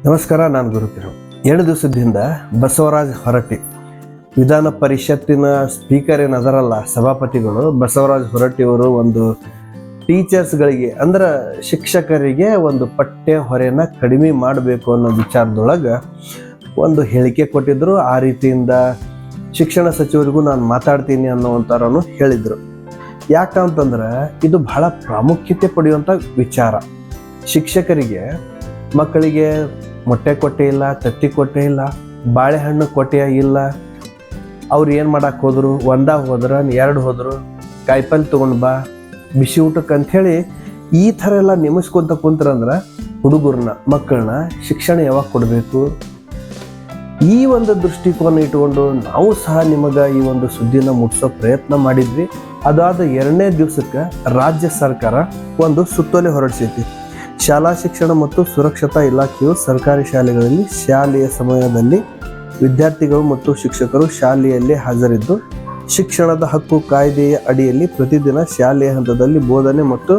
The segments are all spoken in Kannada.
ನಮಸ್ಕಾರ, ನಾನು ಗುರುಕಿರು. 2 ದಿವಸದಿಂದ ಬಸವರಾಜ್ ಹೊರಟ್ಟಿ ವಿಧಾನ ಪರಿಷತ್ತಿನ ಸ್ಪೀಕರ್ ಏನದರಲ್ಲ, ಸಭಾಪತಿಗಳು ಬಸವರಾಜ್ ಹೊರಟ್ಟಿಯವರು ಒಂದು ಟೀಚರ್ಸ್ಗಳಿಗೆ ಅಂದ್ರೆ ಶಿಕ್ಷಕರಿಗೆ ಒಂದು ಪಠ್ಯ ಹೊರೆಯನ್ನು ಕಡಿಮೆ ಮಾಡಬೇಕು ಅನ್ನೋ ವಿಚಾರದೊಳಗೆ ಒಂದು ಹೇಳಿಕೆ ಕೊಟ್ಟಿದ್ರು. ಆ ರೀತಿಯಿಂದ ಶಿಕ್ಷಣ ಸಚಿವರಿಗೂ ನಾನು ಮಾತಾಡ್ತೀನಿ ಅನ್ನೋವಂಥರನ್ನು ಹೇಳಿದರು. ಯಾಕಂತಂದ್ರೆ ಇದು ಬಹಳ ಪ್ರಾಮುಖ್ಯತೆ ಪಡೆಯುವಂಥ ವಿಚಾರ. ಶಿಕ್ಷಕರಿಗೆ ಮಕ್ಕಳಿಗೆ ಮೊಟ್ಟೆ ಕೊಟ್ಟೆ ಇಲ್ಲ, ತತ್ತಿ ಕೊಟ್ಟೆ ಇಲ್ಲ, ಬಾಳೆಹಣ್ಣು ಕೊಟ್ಟೆ ಇಲ್ಲ. ಅವ್ರು ಏನು ಮಾಡಕ್ಕೆ ಹೋದ್ರು, ಒಂದ ಹೋದ್ರೆ 2 ಹೋದ್ರು, ಕಾಯಿಪಲ್ಲೆ ತೊಗೊಂಡು ಬಾ, ಬಿಸಿ ಊಟಕ್ಕೆ ಅಂಥೇಳಿ ಈ ಥರ ಎಲ್ಲ ನೇಮಿಸ್ಕೊಂತ ಕುಂತ್ರಂದ್ರೆ ಹುಡುಗರನ್ನ ಮಕ್ಕಳನ್ನ ಶಿಕ್ಷಣ ಯಾವಾಗ ಕೊಡಬೇಕು? ಈ ಒಂದು ದೃಷ್ಟಿಕೋನ ಇಟ್ಕೊಂಡು ನಾವು ಸಹ ನಿಮಗೆ ಈ ಒಂದು ಸುದ್ದಿನ ಮುಟ್ಟಿಸೋ ಪ್ರಯತ್ನ ಮಾಡಿದ್ವಿ. ಅದಾದ 2ನೇ ದಿವಸಕ್ಕೆ ರಾಜ್ಯ ಸರ್ಕಾರ ಒಂದು ಸುತ್ತೋಲೆ ಹೊರಡಿಸೈತಿ. ಶಾಲಾ ಶಿಕ್ಷಣ ಮತ್ತು ಸುರಕ್ಷತಾ ಇಲಾಖೆಯು ಸರ್ಕಾರಿ ಶಾಲೆಗಳಲ್ಲಿ ಶಾಲೆಯ ಸಮಯದಲ್ಲಿ ವಿದ್ಯಾರ್ಥಿಗಳು ಮತ್ತು ಶಿಕ್ಷಕರು ಶಾಲೆಯಲ್ಲಿ ಹಾಜರಿದ್ದು ಶಿಕ್ಷಣದ ಹಕ್ಕು ಕಾಯ್ದೆಯ ಅಡಿಯಲ್ಲಿ ಪ್ರತಿದಿನ ಶಾಲೆಯ ಹಂತದಲ್ಲಿ ಬೋಧನೆ ಮತ್ತು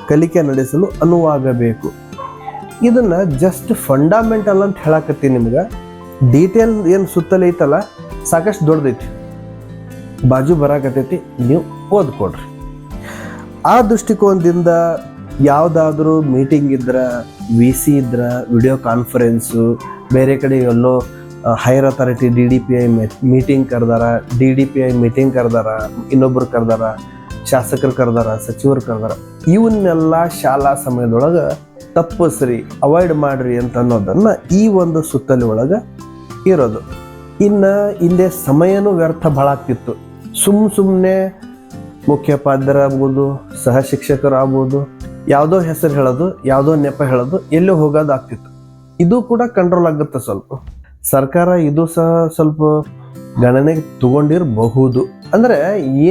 ಕಲಿಕೆ ನಡೆಸಲು ಅನುವಾಗಬೇಕು. ಇದನ್ನು ಜಸ್ಟ್ ಫಂಡಮೆಂಟಲ್ ಅಂತ ಹೇಳಕತ್ತೀನಿ. ನಿಮ್ಗೆ ಡೀಟೇಲ್ ಏನು ಸುತ್ತಲೇ ಐತಲ್ಲ, ಸಾಕಷ್ಟು ದೊಡ್ಡದೈತಿ, ಬಾಜು ಬರಾಕತ್ತೈತಿ, ನೀವು ಓದ್ಕೊಡ್ರಿ. ಆ ದೃಷ್ಟಿಕೋನದಿಂದ ಯಾವುದಾದ್ರೂ ಮೀಟಿಂಗ್ ಇದ್ರೆ, VC ಇದ್ರೆ, ವಿಡಿಯೋ ಕಾನ್ಫರೆನ್ಸು, ಬೇರೆ ಕಡೆ ಎಲ್ಲೋ ಹೈಯರ್ ಅಥಾರಿಟಿ DDPI ಮೀಟಿಂಗ್ ಕರೆದಾರ, DDPI ಮೀಟಿಂಗ್ ಕರೆದಾರ, ಇನ್ನೊಬ್ರು ಕರೆದಾರ, ಶಾಸಕರು ಕರೆದಾರ, ಸಚಿವರು ಕರೆದಾರ, ಇವನ್ನೆಲ್ಲ ಶಾಲಾ ಸಮಯದೊಳಗೆ ತಪ್ಪಿಸ್ರಿ, ಅವಾಯ್ಡ್ ಮಾಡ್ರಿ ಅಂತ ಅನ್ನೋದನ್ನು ಈ ಒಂದು ಸುತ್ತಲಿ ಒಳಗೆ ಇರೋದು. ಇನ್ನು ಇಲ್ಲೇ ಸಮಯನೂ ವ್ಯರ್ಥ ಭಾಳ ಆಗ್ತಿತ್ತು. ಸುಮ್ಮನೆ ಮುಖ್ಯೋಪಾಧ್ಯಾಯರಾಗ್ಬೋದು, ಸಹ ಶಿಕ್ಷಕರು ಆಗ್ಬೋದು, ಯಾವುದೋ ಹೆಸರು ಹೇಳೋದು, ಯಾವುದೋ ನೆಪ ಹೇಳೋದು, ಎಲ್ಲೋ ಹೋಗೋದು ಆಗ್ತಿತ್ತು. ಇದು ಕೂಡ ಕಂಟ್ರೋಲ್ ಆಗುತ್ತೆ ಸ್ವಲ್ಪ. ಸರ್ಕಾರ ಇದು ಸಹ ಸ್ವಲ್ಪ ಗಣನೆಗೆ ತಗೊಂಡಿರಬಹುದು. ಅಂದರೆ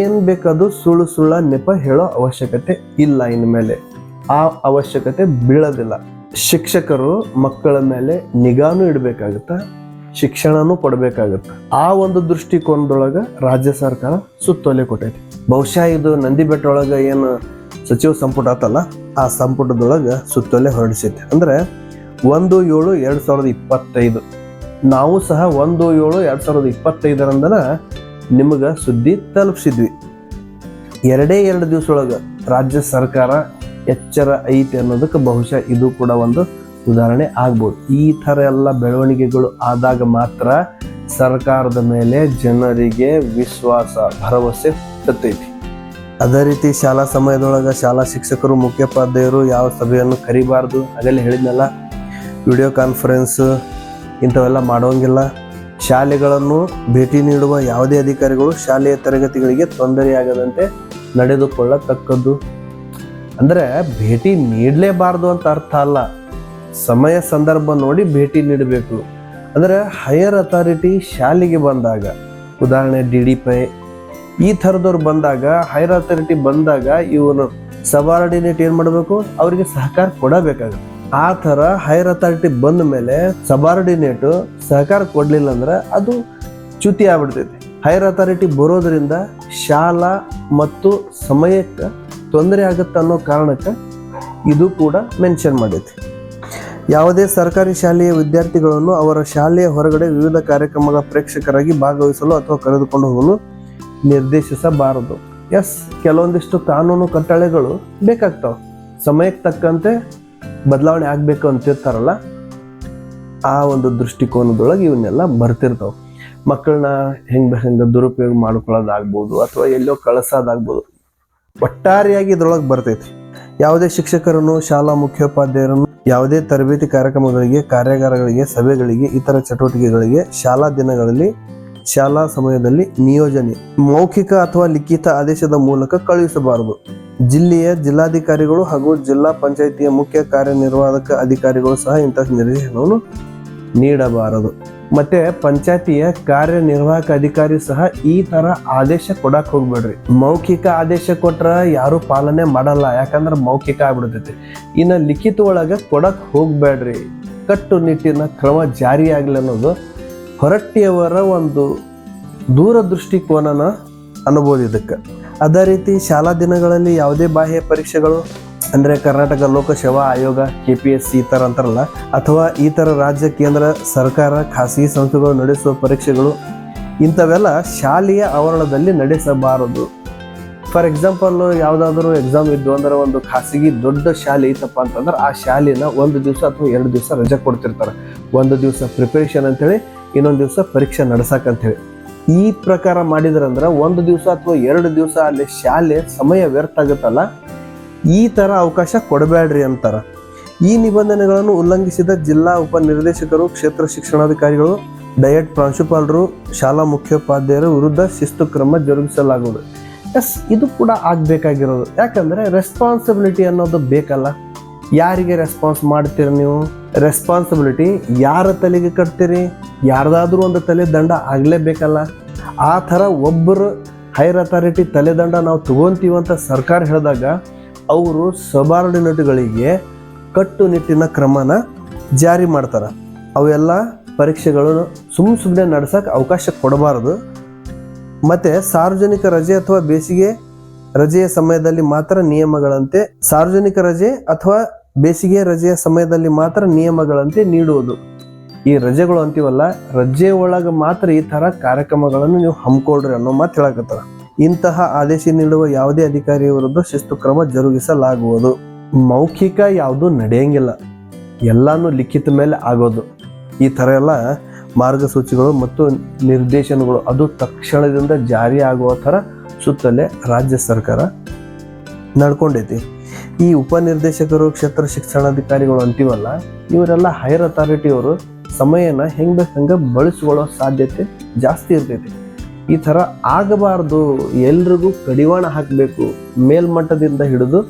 ಏನು ಬೇಕದು ಸುಳ್ಳ ನೆಪ ಹೇಳೋ ಅವಶ್ಯಕತೆ ಇಲ್ಲ. ಇನ್ಮೇಲೆ ಆ ಅವಶ್ಯಕತೆ ಬೀಳೋದಿಲ್ಲ. ಶಿಕ್ಷಕರು ಮಕ್ಕಳ ಮೇಲೆ ನಿಗಾನೂ ಇಡಬೇಕಾಗುತ್ತೆ, ಶಿಕ್ಷಣನೂ ಕೊಡಬೇಕಾಗುತ್ತೆ. ಆ ಒಂದು ದೃಷ್ಟಿಕೋನದೊಳಗೆ ರಾಜ್ಯ ಸರ್ಕಾರ ಸುತ್ತೋಲೆ ಕೊಟ್ಟೈತಿ. ಬಹುಶಃ ಇದು ನಂದಿ ಬೆಟ್ಟ ಒಳಗೆ ಏನು ಸಚಿವ ಸಂಪುಟ ಆತಲ್ಲ, ಆ ಸಂಪುಟದೊಳಗೆ ಸುತ್ತೋಲೆ ಹೊರಡಿಸೈತೆ. ಅಂದರೆ 1/7/2025. ನಾವು ಸಹ 1/7/2025 ನಿಮಗೆ ಸುದ್ದಿ ತಲುಪಿಸಿದ್ವಿ. 2 ದಿವಸ ಒಳಗೆ ರಾಜ್ಯ ಸರ್ಕಾರ ಎಚ್ಚರ ಐತೆ ಅನ್ನೋದಕ್ಕೆ ಬಹುಶಃ ಇದು ಕೂಡ ಒಂದು ಉದಾಹರಣೆ ಆಗ್ಬೋದು. ಈ ಥರ ಎಲ್ಲ ಬೆಳವಣಿಗೆಗಳು ಆದಾಗ ಮಾತ್ರ ಸರ್ಕಾರದ ಮೇಲೆ ಜನರಿಗೆ ವಿಶ್ವಾಸ, ಭರವಸೆ ತತ್ತೈತಿ. ಅದೇ ರೀತಿ ಶಾಲಾ ಸಮಯದೊಳಗೆ ಶಾಲಾ ಶಿಕ್ಷಕರು, ಮುಖ್ಯೋಪಾಧ್ಯಾಯರು ಯಾವ ಸಭೆಯನ್ನು ಕರಿಬಾರ್ದು. ಆಗಲೇ ಹೇಳಿದ್ನಲ್ಲ, ವಿಡಿಯೋ ಕಾನ್ಫರೆನ್ಸ್ ಇಂಥವೆಲ್ಲ ಮಾಡೋಂಗಿಲ್ಲ. ಶಾಲೆಗಳನ್ನು ಭೇಟಿ ನೀಡುವ ಯಾವುದೇ ಅಧಿಕಾರಿಗಳು ಶಾಲೆಯ ತರಗತಿಗಳಿಗೆ ತೊಂದರೆಯಾಗದಂತೆ ನಡೆದುಕೊಳ್ಳತಕ್ಕದ್ದು. ಅಂದರೆ ಭೇಟಿ ನೀಡಲೇಬಾರ್ದು ಅಂತ ಅರ್ಥ ಅಲ್ಲ, ಸಮಯ ಸಂದರ್ಭ ನೋಡಿ ಭೇಟಿ ನೀಡಬೇಕು. ಅಂದರೆ ಹೈಯರ್ ಅಥಾರಿಟಿ ಶಾಲೆಗೆ ಬಂದಾಗ, ಉದಾಹರಣೆ DDPI ಈ ಥರದವ್ರು ಬಂದಾಗ, ಹೈಯರ್ ಅಥಾರಿಟಿ ಬಂದಾಗ ಇವರು ಸಬಾರ್ಡಿನೇಟ್ ಏನು ಮಾಡಬೇಕು, ಅವರಿಗೆ ಸಹಕಾರ ಕೊಡಬೇಕಾಗುತ್ತೆ. ಆ ಥರ ಹೈಯರ್ ಅಥಾರಿಟಿ ಬಂದ ಮೇಲೆ ಸಬಾರ್ಡಿನೇಟು ಸಹಕಾರ ಕೊಡಲಿಲ್ಲ ಅಂದ್ರೆ ಅದು ಚ್ಯುತಿ ಆಗ್ಬಿಡ್ತೈತಿ. ಹೈಯರ್ ಅಥಾರಿಟಿ ಬರೋದ್ರಿಂದ ಶಾಲಾ ಮತ್ತು ಸಮಯಕ್ಕೆ ತೊಂದರೆ ಆಗುತ್ತೆ ಅನ್ನೋ ಕಾರಣಕ್ಕೆ ಇದು ಕೂಡ ಮೆನ್ಷನ್ ಮಾಡೈತಿ. ಯಾವುದೇ ಸರ್ಕಾರಿ ಶಾಲೆಯ ವಿದ್ಯಾರ್ಥಿಗಳನ್ನು ಅವರ ಶಾಲೆಯ ಹೊರಗಡೆ ವಿವಿಧ ಕಾರ್ಯಕ್ರಮಗಳ ಪ್ರೇಕ್ಷಕರಾಗಿ ಭಾಗವಹಿಸಲು ಅಥವಾ ಕರೆದುಕೊಂಡು ಹೋಗಲು ನಿರ್ದೇಶಿಸಬಾರದು. ಕೆಲವೊಂದಿಷ್ಟು ಕಾನೂನು ಕಟ್ಟಳೆಗಳು ಬೇಕಾಗ್ತಾವೆ, ಸಮಯಕ್ಕೆ ತಕ್ಕಂತೆ ಬದಲಾವಣೆ ಆಗಬೇಕು ಅಂತಿರ್ತಾರಲ್ಲ, ಆ ಒಂದು ದೃಷ್ಟಿಕೋನದೊಳಗೆ ಇವನ್ನೆಲ್ಲ ಬರ್ತಿರ್ತಾವೆ. ಮಕ್ಕಳನ್ನ ಹೆಂಗೆ ದುರುಪಯೋಗ ಮಾಡ್ಕೊಳ್ಳೋದಾಗ್ಬೋದು ಅಥವಾ ಎಲ್ಲೋ ಕಳಿಸೋದಾಗ್ಬೋದು, ಒಟ್ಟಾರೆಯಾಗಿ ಇದ್ರೊಳಗೆ ಬರ್ತೈತಿ. ಯಾವುದೇ ಶಿಕ್ಷಕರನ್ನು, ಶಾಲಾ ಮುಖ್ಯೋಪಾಧ್ಯಾಯರನ್ನು ಯಾವುದೇ ತರಬೇತಿ ಕಾರ್ಯಕ್ರಮಗಳಿಗೆ, ಕಾರ್ಯಾಗಾರಗಳಿಗೆ, ಸಭೆಗಳಿಗೆ, ಇತರ ಚಟುವಟಿಕೆಗಳಿಗೆ ಶಾಲಾ ದಿನಗಳಲ್ಲಿ, ಶಾಲಾ ಸಮಯದಲ್ಲಿ ನಿಯೋಜನೆ ಮೌಖಿಕ ಅಥವಾ ಲಿಖಿತ ಆದೇಶದ ಮೂಲಕ ಕಳುಹಿಸಬಾರದು. ಜಿಲ್ಲೆಯ ಜಿಲ್ಲಾಧಿಕಾರಿಗಳು ಹಾಗೂ ಜಿಲ್ಲಾ ಪಂಚಾಯಿತಿಯ ಮುಖ್ಯ ಕಾರ್ಯನಿರ್ವಾಹಕ ಅಧಿಕಾರಿಗಳು ಸಹ ಇಂತಹ ನಿರ್ದೇಶನವನ್ನು ನೀಡಬಾರದು. ಮತ್ತೆ ಪಂಚಾಯಿತಿಯ ಕಾರ್ಯನಿರ್ವಾಹಕ ಅಧಿಕಾರಿ ಸಹ ಈ ತರ ಆದೇಶ ಕೊಡಕ್ ಹೋಗ್ಬೇಡ್ರಿ. ಮೌಖಿಕ ಆದೇಶ ಕೊಟ್ರ ಯಾರು ಪಾಲನೆ ಮಾಡಲ್ಲ, ಯಾಕಂದ್ರೆ ಮೌಖಿಕ ಆಗ್ಬಿಡ್ತೈತಿ. ಇನ್ನು ಲಿಖಿತ ಒಳಗೆ ಕೊಡಕ್ ಹೋಗ್ಬೇಡ್ರಿ. ಕಟ್ಟುನಿಟ್ಟಿನ ಕ್ರಮ ಜಾರಿಯಾಗಲಿ ಅನ್ನೋದು ಹೊರಟ್ಟಿಯವರ ಒಂದು ದೂರದೃಷ್ಟಿಕೋನನ ಅನ್ಬೋದು ಇದಕ್ಕೆ. ಅದೇ ರೀತಿ ಶಾಲಾ ದಿನಗಳಲ್ಲಿ ಯಾವುದೇ ಬಾಹ್ಯ ಪರೀಕ್ಷೆಗಳು ಅಂದರೆ ಕರ್ನಾಟಕ ಲೋಕಸೇವಾ ಆಯೋಗ KPSC ಈ ಥರ ಅಂತಾರಲ್ಲ, ಅಥವಾ ಈ ಥರ ರಾಜ್ಯ ಕೇಂದ್ರ ಸರ್ಕಾರ ಖಾಸಗಿ ಸಂಸ್ಥೆಗಳು ನಡೆಸುವ ಪರೀಕ್ಷೆಗಳು ಇಂಥವೆಲ್ಲ ಶಾಲೆಯ ಆವರಣದಲ್ಲಿ ನಡೆಸಬಾರದು. ಫಾರ್ ಎಕ್ಸಾಂಪಲ್ ಯಾವುದಾದ್ರೂ ಎಕ್ಸಾಮ್ ಇದ್ದು ಅಂದ್ರೆ ಒಂದು ಖಾಸಗಿ ದೊಡ್ಡ ಶಾಲೆ ಇತ್ತಪ್ಪ ಅಂತಂದ್ರೆ ಆ ಶಾಲೆನ 1 ದಿವಸ ಅಥವಾ 2 ದಿವಸ ರಜೆ ಕೊಡ್ತಿರ್ತಾರೆ. 1 ದಿವಸ ಪ್ರಿಪರೇಷನ್ ಅಂತೇಳಿ, ಇನ್ನೊಂದು ದಿವಸ ಪರೀಕ್ಷೆ ನಡ್ಸಕ್ಕಂತೇಳಿ. ಈ ಪ್ರಕಾರ ಮಾಡಿದ್ರಂದ್ರೆ 1 ದಿವಸ ಅಥವಾ 2 ದಿವಸ ಅಲ್ಲಿ ಶಾಲೆ ಸಮಯ ವ್ಯರ್ಥ ಆಗುತ್ತಲ್ಲ, ಈ ಥರ ಅವಕಾಶ ಕೊಡಬೇಡ್ರಿ ಅಂತಾರ. ಈ ನಿಬಂಧನೆಗಳನ್ನು ಉಲ್ಲಂಘಿಸಿದ ಜಿಲ್ಲಾ ಉಪನಿರ್ದೇಶಕರು, ಕ್ಷೇತ್ರ ಶಿಕ್ಷಣಾಧಿಕಾರಿಗಳು, ಡಯಟ್ ಪ್ರಾಂಶುಪಾಲರು, ಶಾಲಾ ಮುಖ್ಯೋಪಾಧ್ಯಾಯರ ವಿರುದ್ಧ ಶಿಸ್ತು ಕ್ರಮ ಜರುಗಿಸಲಾಗುವುದು. ಇದು ಕೂಡ ಆಗಬೇಕಾಗಿರೋದು. ಯಾಕಂದರೆ ರೆಸ್ಪಾನ್ಸಿಬಿಲಿಟಿ ಅನ್ನೋದು ಬೇಕಲ್ಲ. ಯಾರಿಗೆ ರೆಸ್ಪಾನ್ಸ್ ಮಾಡ್ತೀರಿ ನೀವು? ರೆಸ್ಪಾನ್ಸಿಬಿಲಿಟಿ ಯಾರ ತಲೆಗೆ ಕಟ್ತೀರಿ? ಯಾರ್ದಾದ್ರೂ ಒಂದು ತಲೆ ದಂಡ ಆಗಲೇಬೇಕಲ್ಲ. ಆ ಥರ ಒಬ್ಬರು ಹೈರ್ ಅಥಾರಿಟಿ ತಲೆದಂಡ ನಾವು ತಗೊಂತೀವಂತ ಸರ್ಕಾರ ಹೇಳಿದಾಗ ಅವರು ಸಬಾರ್ಡಿನೇಟ್ಗಳಿಗೆ ಕಟ್ಟುನಿಟ್ಟಿನ ಕ್ರಮನ ಜಾರಿ ಮಾಡ್ತಾರೆ. ಅವೆಲ್ಲ ಪರೀಕ್ಷೆಗಳು ಸುಮ್ಮನೆ ನಡೆಸೋಕೆ ಅವಕಾಶ ಕೊಡಬಾರದು. ಮತ್ತು ಸಾರ್ವಜನಿಕ ರಜೆ ಅಥವಾ ಬೇಸಿಗೆ ರಜೆಯ ಸಮಯದಲ್ಲಿ ಮಾತ್ರ ನಿಯಮಗಳಂತೆ ಬೇಸಿಗೆ ರಜೆಯ ಸಮಯದಲ್ಲಿ ಮಾತ್ರ ನಿಯಮಗಳಂತೆ ನೀಡುವುದು. ಈ ರಜೆಗಳು ಅಂತೀವಲ್ಲ, ರಜೆ ಒಳಗೆ ಮಾತ್ರ ಈ ಥರ ಕಾರ್ಯಕ್ರಮಗಳನ್ನು ನೀವು ಹಮ್ಮಿಕೊಳ್ರಿ ಅನ್ನೋ ಮಾತು ಹೇಳಕತ್ತಾರ. ಇಂತಹ ಆದೇಶ ನೀಡುವ ಯಾವುದೇ ಅಧಿಕಾರಿಯ ವಿರುದ್ಧ ಶಿಸ್ತು ಕ್ರಮ ಜರುಗಿಸಲಾಗುವುದು. ಮೌಖಿಕ ಯಾವುದು ನಡೆಯಂಗಿಲ್ಲ, ಎಲ್ಲಾನು ಲಿಖಿತ ಮೇಲೆ ಆಗೋದು. ಈ ಥರ ಎಲ್ಲ ಮಾರ್ಗಸೂಚಿಗಳು ಮತ್ತು ನಿರ್ದೇಶನಗಳು ಅದು ತಕ್ಷಣದಿಂದ ಜಾರಿ ಆಗುವ ಥರ ಸುತ್ತಲೇ ರಾಜ್ಯ ಸರ್ಕಾರ ನಡ್ಕೊಂಡೈತಿ. ಈ ಉಪನಿರ್ದೇಶಕರು, ಕ್ಷೇತ್ರ ಶಿಕ್ಷಣಾಧಿಕಾರಿಗಳು ಅಂತೀವಲ್ಲ, ಇವರೆಲ್ಲ ಹೈರ್ ಅಥಾರಿಟಿಯವರು ಸಮಯನ ಹೆಂಗೆ ಬೇಕು ಹಂಗೆ ಬಳಸ್ಕೊಳ್ಳೋ ಸಾಧ್ಯತೆ ಜಾಸ್ತಿ ಇರ್ತೈತಿ. ಈ ಥರ ಆಗಬಾರ್ದು. ಎಲ್ರಿಗೂ ಕಡಿವಾಣ ಹಾಕಬೇಕು. ಮೇಲ್ಮಟ್ಟದಿಂದ ಹಿಡಿದು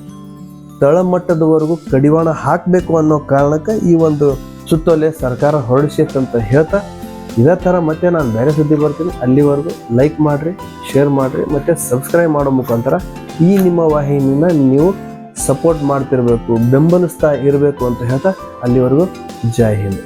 ತಳಮಟ್ಟದವರೆಗೂ ಕಡಿವಾಣ ಹಾಕಬೇಕು ಅನ್ನೋ ಕಾರಣಕ್ಕೆ ಈ ಒಂದು ಸುತ್ತೋಲೆ ಸರ್ಕಾರ ಹೊರಡಿಸೈತಂತ ಹೇಳ್ತಾ, ಇದೇ ಥರ ಮತ್ತೆ ನಾನು ಬೇರೆ ಸುದ್ದಿ ಬರ್ತೀನಿ. ಅಲ್ಲಿವರೆಗೂ ಲೈಕ್ ಮಾಡಿರಿ, ಶೇರ್ ಮಾಡಿರಿ, ಮತ್ತು ಸಬ್ಸ್ಕ್ರೈಬ್ ಮಾಡೋ ಮುಖಾಂತರ ಈ ನಿಮ್ಮ ವಾಹಿನಿನ ನೀವು ಸಪೋರ್ಟ್ ಮಾಡ್ತಿರ್ಬೇಕು, ಬೆಂಬಲಿಸ್ತಾ ಇರಬೇಕು ಅಂತ ಹೇಳ್ತಾ, ಅಲ್ಲಿವರೆಗೂ ಜೈ ಹಿಂದ್.